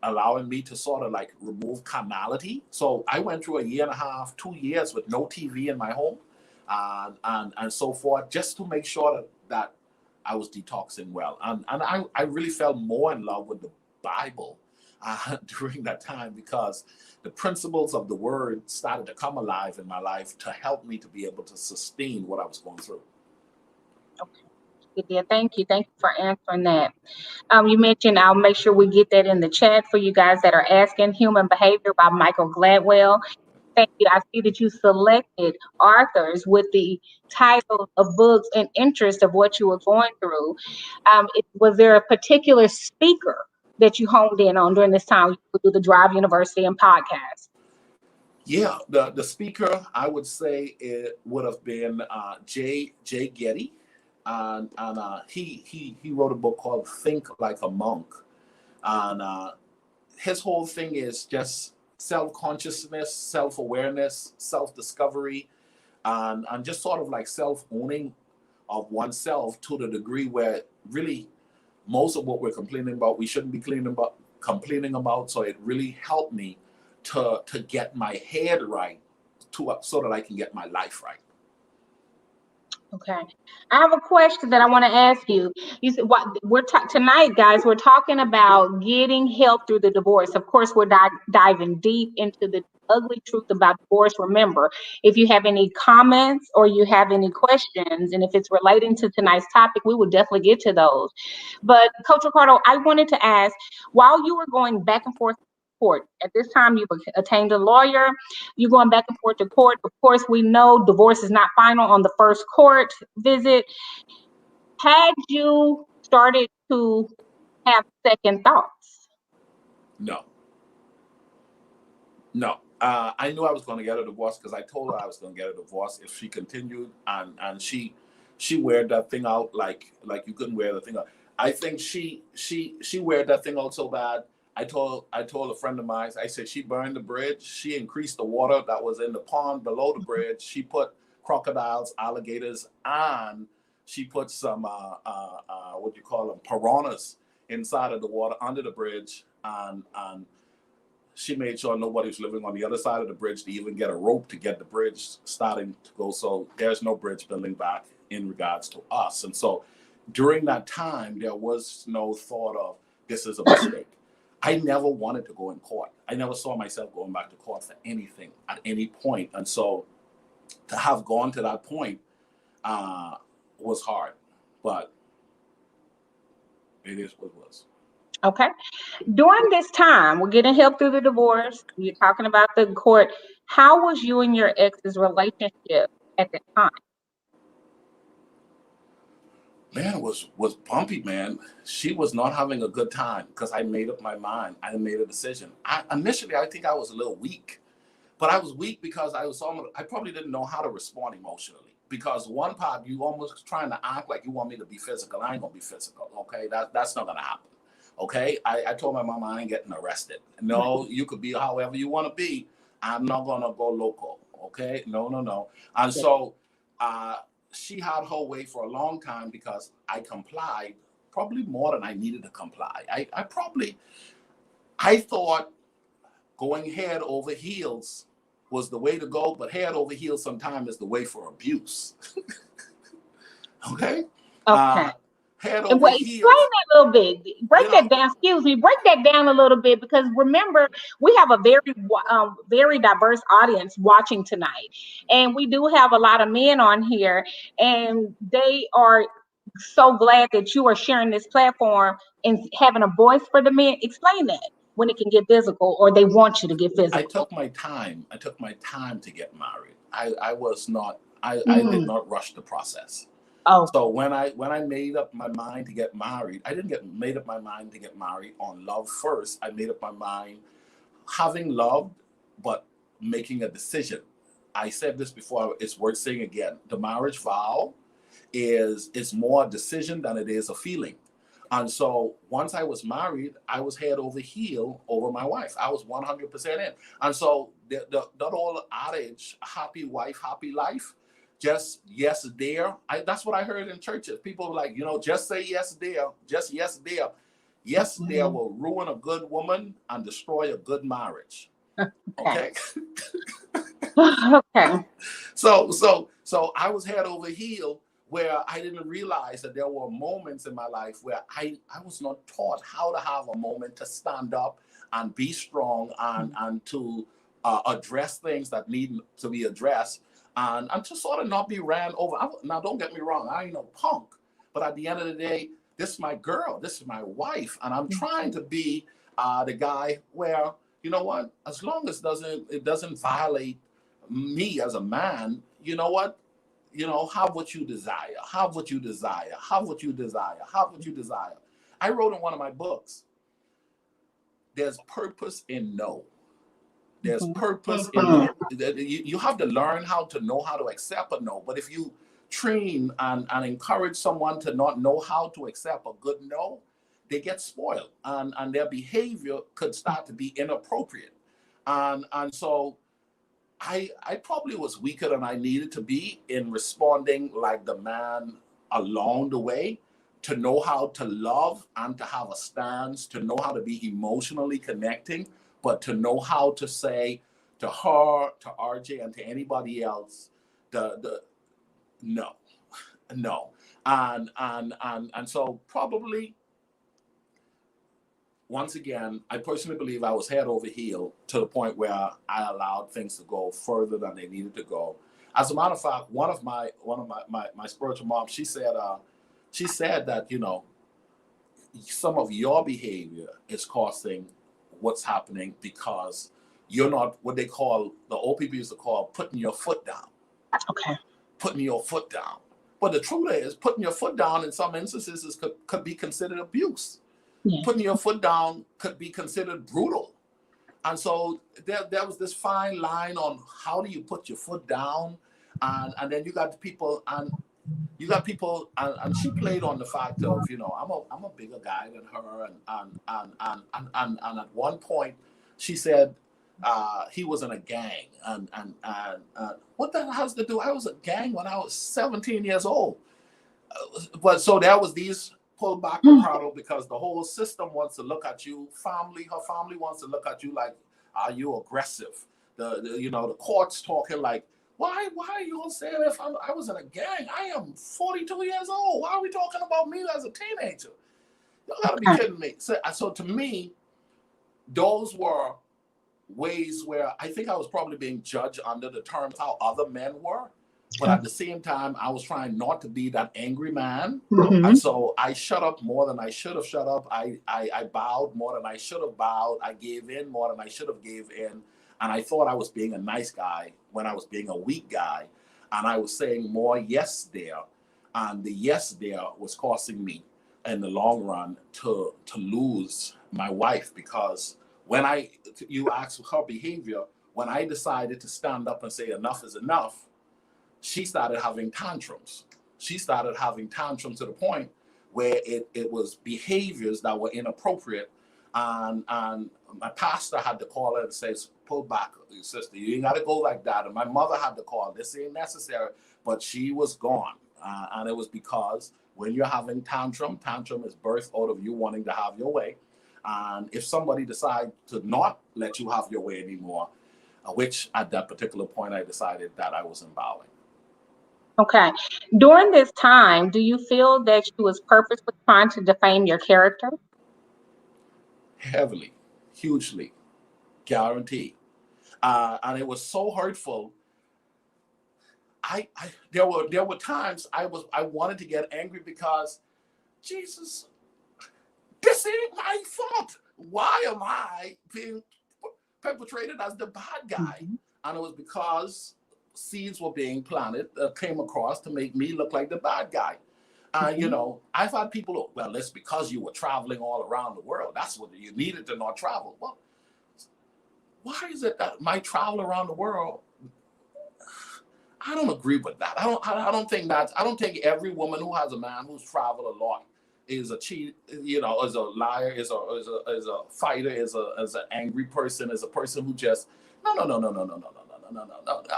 allowing me to sort of like remove carnality. So I went through a year and a half, 2 years with no TV in my home, and so forth, just to make sure that I was detoxing well. And I really fell more in love with the Bible during that time, because the principles of the word started to come alive in my life to help me to be able to sustain what I was going through. Okay. Good deal. Thank you. Thank you for answering that. You mentioned, I'll make sure we get that in the chat for you guys that are asking, Human Behavior by Michael Gladwell. Thank you. I see that you selected authors with the title of books and interest of what you were going through. Was there a particular speaker that you honed in on during this time through the Drive University and podcast? Yeah, the speaker I would say it would have been Jay Getty, and he wrote a book called Think Like a Monk, and his whole thing is just self consciousness, self awareness, self discovery, and just sort of like self owning of oneself to the degree where really most of what we're complaining about we shouldn't be complaining about. So it really helped me to get my head right, so that I can get my life right. Okay. I have a question that I want to ask you. You said what tonight, guys, we're talking about getting help through the divorce. Of course, we're diving deep into the ugly truth about divorce. Remember, if you have any comments or you have any questions, and if it's relating to tonight's topic, we will definitely get to those. But Coach Ricardo, I wanted to ask, while you were going back and forth to court, at this time you've attained a lawyer, you're going back and forth to court. Of course, we know divorce is not final on the first court visit. Had you started to have second thoughts? No, no. I knew I was going to get a divorce because I told her I was going to get a divorce if she continued, and she wear that thing out like you couldn't wear the thing out. I think she wear that thing out so bad. I told a friend of mine. I said she burned the bridge. She increased the water that was in the pond below the bridge. She put crocodiles, alligators, and she put some what do you call them, piranhas inside of the water under the bridge, and she made sure nobody was living on the other side of the bridge to even get a rope to get the bridge starting to go. So there's no bridge building back in regards to us. And so during that time, there was no thought of this is a mistake. I never wanted to go in court. I never saw myself going back to court for anything at any point. And so to have gone to that point was hard, but it is what it was. Okay. During this time, we're getting help through the divorce. You're talking about the court. How was you and your ex's relationship at the time? Man, it was bumpy, man. She was not having a good time because I made up my mind. I made a decision. Initially, I think I was a little weak, but I was weak because I probably didn't know how to respond emotionally. Because one part, you almost trying to act like you want me to be physical. I ain't gonna be physical, okay? That's not gonna happen, okay? I told my mama I ain't getting arrested. No, you could be however you want to be. I'm not gonna go local, okay? No. And so, she had her way for a long time because I complied, probably more than I needed to comply. I thought going head over heels was the way to go, but head over heels sometimes is the way for abuse. Okay? Okay. Head And over wait, heels. explain that a little bit. Break that down. Excuse me. Break that down a little bit because remember, we have a very diverse audience watching tonight, and we do have a lot of men on here, and they are so glad that you are sharing this platform and having a voice for the men. Explain that when it can get physical, or they want you to get I physical. took my time. I took my time to get married. I was not. I did Mm. not rush the process. Oh, So when I made up my mind to get married, I didn't get made up my mind to get married on love first. I made up my mind having loved, but making a decision. I said this before. It's worth saying again. The marriage vow is more a decision than it is a feeling. And so once I was married, I was head over heel over my wife. I was 100% in. And so that old adage, happy wife, happy life, just yes, dear. That's what I heard in churches. People were like, just say yes, dear. Just yes, dear. Yes, dear will ruin a good woman and destroy a good marriage. okay. Okay. Okay. So I was head over heel where I didn't realize that there were moments in my life where I was not taught how to have a moment to stand up and be strong and to address things that need to be addressed and to sort of not be ran over. Now, don't get me wrong, I ain't no punk, but at the end of the day, this is my girl, this is my wife, and I'm trying to be the guy where, you know what, as long as it doesn't violate me as a man, you know what? Have what you desire, have what you desire, have what you desire, have what you desire. I wrote in one of my books, there's purpose in no. There's purpose in no. You have to learn how to know how to accept a no. But if you train and encourage someone to not know how to accept a good no, they get spoiled and their behavior could start to be inappropriate. And so I probably was weaker than I needed to be in responding like the man along the way, to know how to love and to have a stance, to know how to be emotionally connecting, but to know how to say to her, to RJ, and to anybody else, the no, no. And so probably once again, I personally believe I was head over heel to the point where I allowed things to go further than they needed to go. As a matter of fact, one of my spiritual moms, she said that some of your behavior is causing what's happening because you're not what they call, the old people used to call, putting your foot down. Okay. Putting your foot down. But the truth is, putting your foot down in some instances could be considered abuse. Yeah. Putting your foot down could be considered brutal. And so there was this fine line on how do you put your foot down, and then you got people, and she played on the fact of, I'm a bigger guy than her, and at one point she said he was in a gang, and what the hell has to do? I was a gang when I was 17 years old. But so there was these pull back, Ricardo, because the whole system wants to look at you. Her family wants to look at you like, are you aggressive? The court's talking like, why are you gonna say if I was in a gang? I am 42 years old. Why are we talking about me as a teenager? You gotta be kidding me. So to me, those were ways where I think I was probably being judged under the terms how other men were. But at the same time, I was trying not to be that angry man. And so I shut up more than I should have shut up. I bowed more than I should have bowed. I gave in more than I should have gave in. And I thought I was being a nice guy when I was being a weak guy. And I was saying more yes there. And the yes there was causing me in the long run to lose my wife, because when you asked her behavior, when I decided to stand up and say enough is enough, she started having tantrums. She started having tantrums to the point where it was behaviors that were inappropriate. And my pastor had to call her and say, pull back, sister. You ain't got to go like that. And my mother had to call. This ain't necessary. But she was gone. And it was because when you're having tantrum is birthed out of you wanting to have your way. And if somebody decides to not let you have your way anymore, which at that particular point I decided that I wasn't bowing. Okay. During this time, do you feel that she was purposely trying to defame your character? Heavily, hugely, guaranteed. And it was so hurtful. There were times I wanted to get angry because, Jesus, this ain't my fault. Why am I being perpetrated as the bad guy? And it was because seeds were being planted that came across to make me look like the bad guy. I've had people, well, it's because you were traveling all around the world. That's what you needed to not travel. Well, why is it that my travel around the world? I don't agree with that. I don't think every woman who has a man who's traveled a lot is a cheat, is a liar, is a fighter, is an angry person, is a person who just no.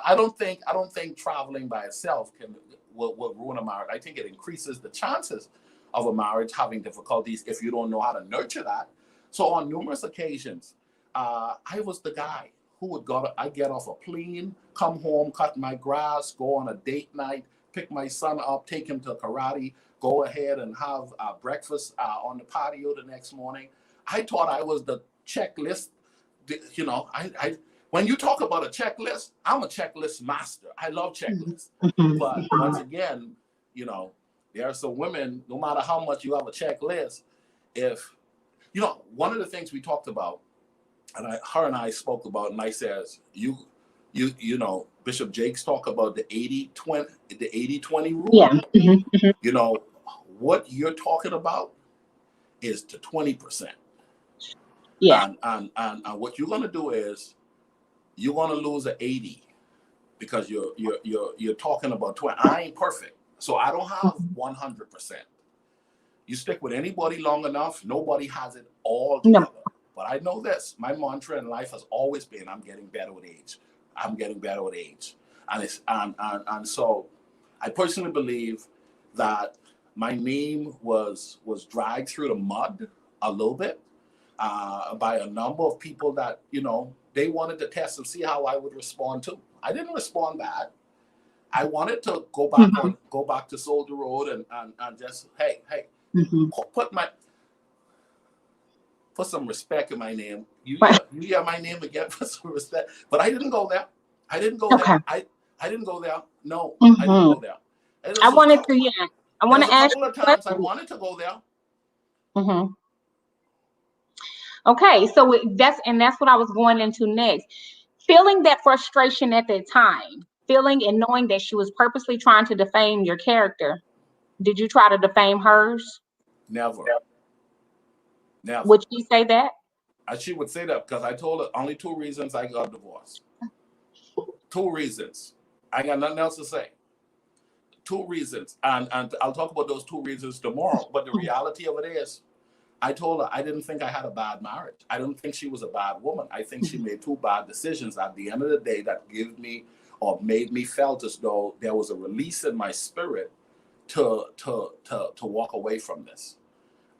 I don't think traveling by itself will ruin a marriage. I think it increases the chances of a marriage having difficulties if you don't know how to nurture that. So on numerous occasions, I was the guy who would I get off a plane, come home, cut my grass, go on a date night, pick my son up, take him to karate, go ahead and have breakfast on the patio the next morning. I thought I was the checklist. When you talk about a checklist, I'm a checklist master. I love checklists. But once again, there are some women, no matter how much you have a checklist, if, one of the things we talked about, and her and I spoke about, and I says, Bishop Jakes talk about the 80-20 rule. Yeah. What you're talking about is to 20%. Yeah. And what you're gonna do is you're gonna lose an 80 because you're talking about 20. I ain't perfect, so I don't have 100%. You stick with anybody long enough, nobody has it all together. No. But I know this, my mantra in life has always been, I'm getting better with age. I'm getting better with age. And so I personally believe that my name was dragged through the mud a little bit by a number of people that, they wanted to test and see how I would respond to. I didn't respond bad. I wanted to go back to Soldier Road and just, hey, put some respect in my name. You hear my name again, put some respect. But I didn't go there. I didn't go there. I didn't go there. No, I didn't go there. I want to ask you a couple of times I wanted to go there. Okay, so that's what I was going into next. Feeling that frustration at that time, feeling and knowing that she was purposely trying to defame your character, did you try to defame hers? Never. Would you say that? She would say that because I told her only 2 reasons I got divorced. 2 reasons. I got nothing else to say. 2 reasons. And I'll talk about those 2 reasons tomorrow. But the reality of it is, I told her I didn't think I had a bad marriage. I don't think she was a bad woman. I think she made 2 bad decisions at the end of the day that gave me or made me felt as though there was a release in my spirit to walk away from this.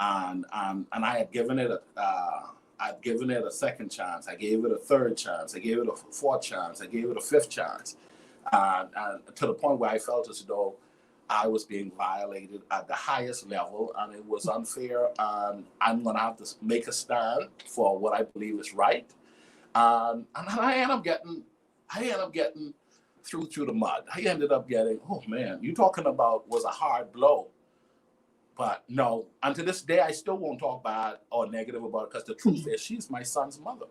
And I had given it I'd given it a second chance. I gave it a third chance. I gave it a fourth chance. I gave it a fifth chance. And to the point where I felt as though I was being violated at the highest level, and it was unfair. And I'm going to have to make a stand for what I believe is right. And I end up getting through the mud. I ended up getting, oh man, you talking about was a hard blow. But no, and to this day, I still won't talk bad or negative about it, because the truth is she's my son's mother.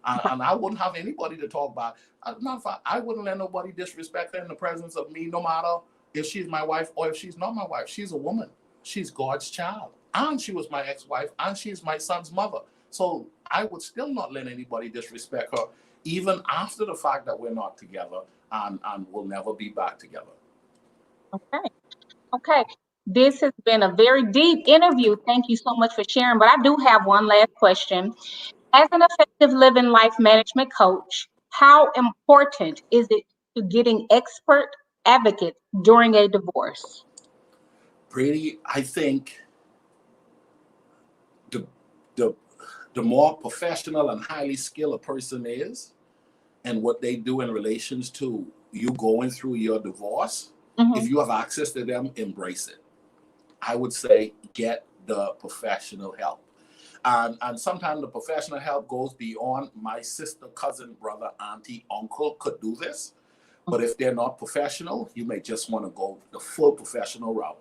And I wouldn't have anybody to talk about. I wouldn't let nobody disrespect her in the presence of me, no matter if she's my wife or if she's not my wife. She's a woman. She's God's child. And she was my ex-wife, and she's my son's mother. So I would still not let anybody disrespect her, even after the fact that we're not together and we'll never be back together. Okay. Okay. This has been a very deep interview. Thank you so much for sharing. But I do have one last question. As an effective living life management coach, how important is it to getting expert advocates during a divorce? Brady, I think the the the more professional and highly skilled a person is, and what they do in relations to you going through your divorce, if you have access to them, embrace it. I would say get the professional help. And sometimes the professional help goes beyond my sister, cousin, brother, auntie, uncle could do this. But if they're not professional, you may just want to go the full professional route.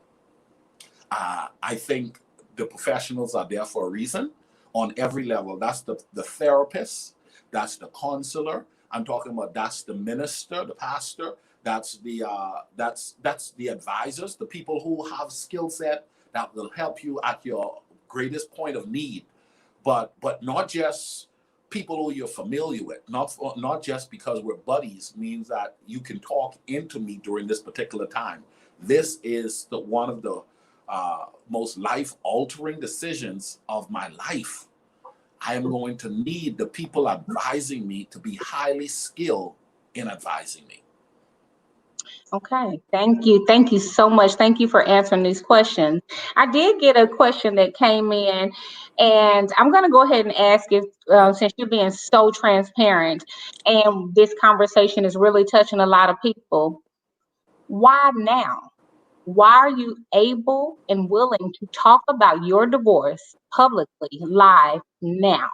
I think the professionals are there for a reason on every level. That's the therapist, that's the counselor. I'm talking about that's the minister, the pastor, that's the advisors, the people who have skill set that will help you at your greatest point of need. But not just people who you're familiar with, not just because we're buddies means that you can talk into me during this particular time. This is one of the most life-altering decisions of my life. I am going to need the people advising me to be highly skilled in advising me. Okay, thank you. Thank you so much. Thank you for answering these questions. I did get a question that came in, and I'm going to go ahead and ask it since you're being so transparent and this conversation is really touching a lot of people. Why now? Why are you able and willing to talk about your divorce publicly, live now?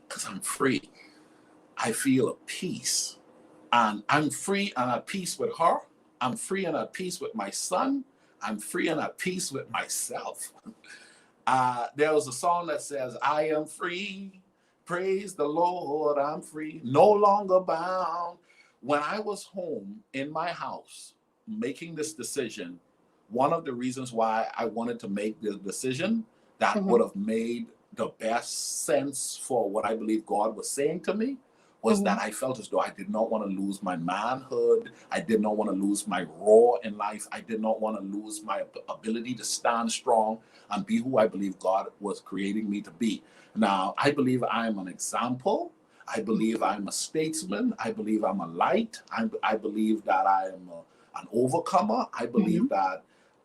Because I'm free. I feel a peace. And I'm free and at peace with her. I'm free and at peace with my son. I'm free and at peace with myself. There was a song that says, I am free. Praise the Lord, I'm free. No longer bound. When I was home in my house making this decision, one of the reasons why I wanted to make the decision that would have made the best sense for what I believe God was saying to me was that I felt as though I did not want to lose my manhood. I did not want to lose my roar in life. I did not want to lose my ability to stand strong and be who I believe God was creating me to be. Now, I believe I am an example. I believe I'm a statesman. I believe I'm a light. I believe that I am an overcomer. I believe that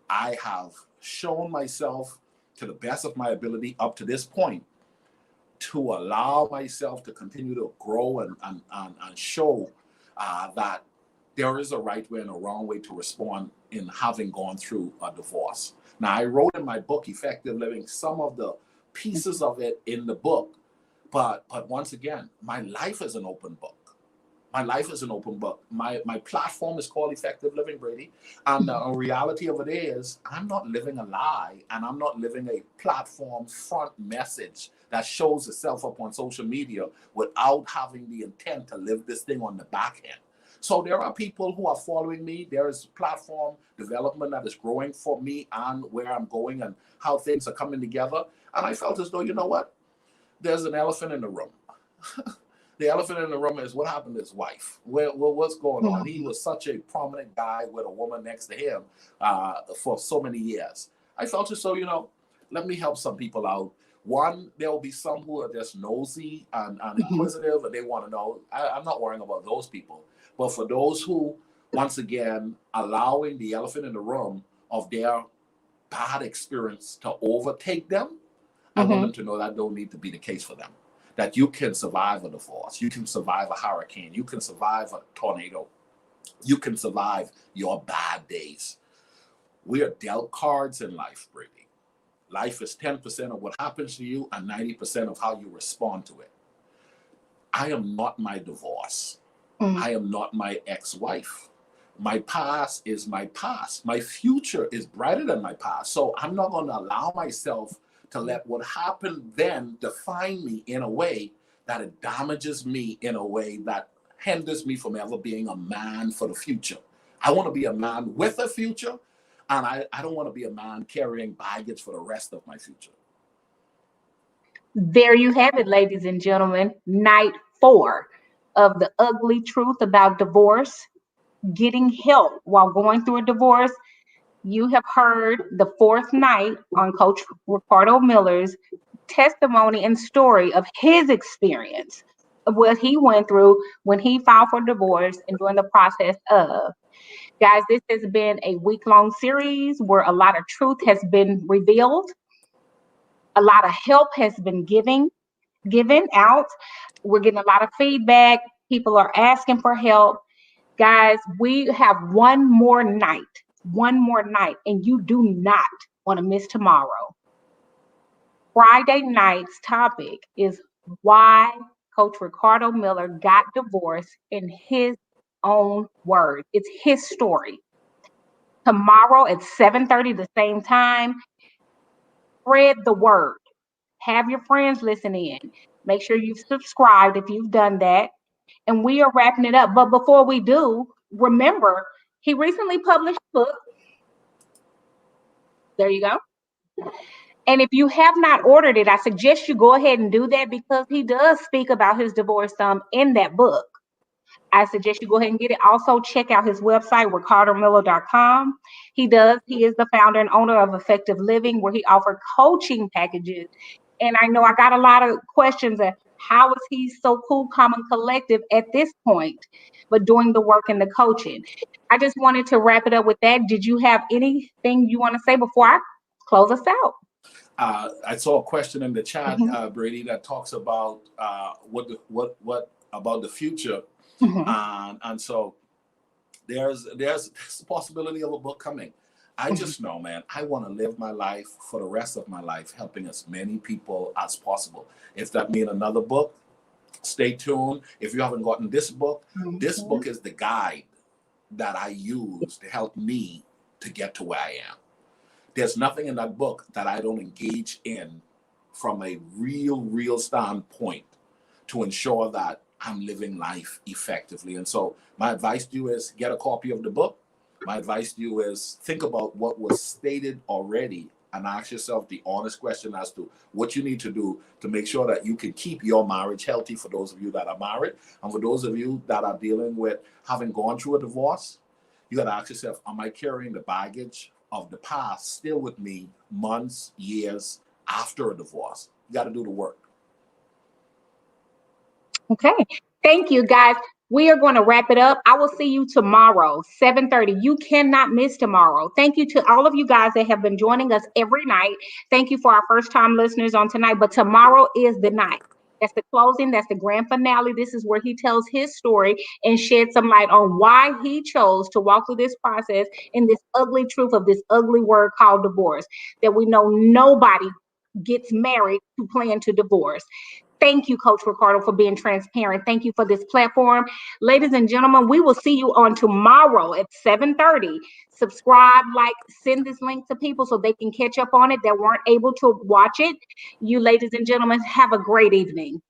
I have shown myself to the best of my ability up to this point to allow myself to continue to grow and show that there is a right way and a wrong way to respond in having gone through a divorce. Now, I wrote in my book, Effective Living, some of the pieces of it in the book, but once again, my life is an open book. My life is an open book. My platform is called Effective Living, Brady. And the reality of it is, I'm not living a lie, and I'm not living a platform front message that shows itself up on social media without having the intent to live this thing on the back end. So there are people who are following me. There is platform development that is growing for me and where I'm going and how things are coming together. And I felt as though, you know what? There's an elephant in the room. The elephant in the room is what happened to his wife. What's going on? He was such a prominent guy with a woman next to him for so many years. I felt as though, let me help some people out. One, there will be some who are just nosy and inquisitive and they want to know. I'm not worrying about those people. But for those who, once again, allowing the elephant in the room of their bad experience to overtake them, I want them to know that don't need to be the case for them. That you can survive a divorce, you can survive a hurricane, you can survive a tornado, you can survive your bad days. We are dealt cards in life, Brady. Life is 10% of what happens to you and 90% of how you respond to it. I am not my divorce. I am not my ex-wife. My past is my past. My future is brighter than my past. So I'm not going to allow myself to let what happened then define me in a way that it damages me in a way that hinders me from ever being a man for the future. I want to be a man with a future, and I don't want to be a man carrying baggage for the rest of my future. There you have it, ladies and gentlemen. Night 4 of the ugly truth about divorce, getting help while going through a divorce. You have heard the 4th night on Coach Ricardo Miller's testimony and story of his experience of what he went through when he filed for divorce and during the process of. Guys, this has been a week-long series where a lot of truth has been revealed. A lot of help has been given out. We're getting a lot of feedback. People are asking for help. Guys, we have one more night, and you do not want to miss tomorrow. Friday night's topic is why Coach Ricardo Miller got divorced in his own words. It's his story. Tomorrow at 7:30, the same time, spread the word. Have your friends listen in. Make sure you've subscribed if you've done that. And we are wrapping it up. But before we do, remember, he recently published a book. There you go. And if you have not ordered it, I suggest you go ahead and do that because he does speak about his divorce in that book. I suggest you go ahead and get it. Also, check out his website, ricardomiller.com. He is the founder and owner of Effective Living, where he offers coaching packages. And I know I got a lot of questions of how is he so cool, calm, and collective at this point, but doing the work and the coaching. I just wanted to wrap it up with that. Did you have anything you want to say before I close us out? I saw a question in the chat, Brady, that talks about what about the future. And so there's a possibility of a book coming. I just know, man, I want to live my life for the rest of my life, helping as many people as possible. If that means another book, stay tuned. If you haven't gotten this book, this book is the guide that I use to help me to get to where I am. There's nothing in that book that I don't engage in from a real standpoint to ensure that I'm living life effectively. And so my advice to you is get a copy of the book. My advice to you is think about what was stated already and ask yourself the honest question as to what you need to do to make sure that you can keep your marriage healthy for those of you that are married. And for those of you that are dealing with having gone through a divorce, you got to ask yourself, am I carrying the baggage of the past still with me months, years after a divorce? You got to do the work. Okay. Thank you, guys. We are going to wrap it up. I will see you tomorrow, 7:30. You cannot miss tomorrow. Thank you to all of you guys that have been joining us every night. Thank you for our first-time listeners on tonight. But tomorrow is the night. That's the closing. That's the grand finale. This is where he tells his story and sheds some light on why he chose to walk through this process in this ugly truth of this ugly word called divorce, that we know nobody gets married to plan to divorce. Thank you, Coach Ricardo, for being transparent. Thank you for this platform. Ladies and gentlemen, we will see you on tomorrow at 7:30. Subscribe, like, send this link to people so they can catch up on it that weren't able to watch it. You ladies and gentlemen, have a great evening.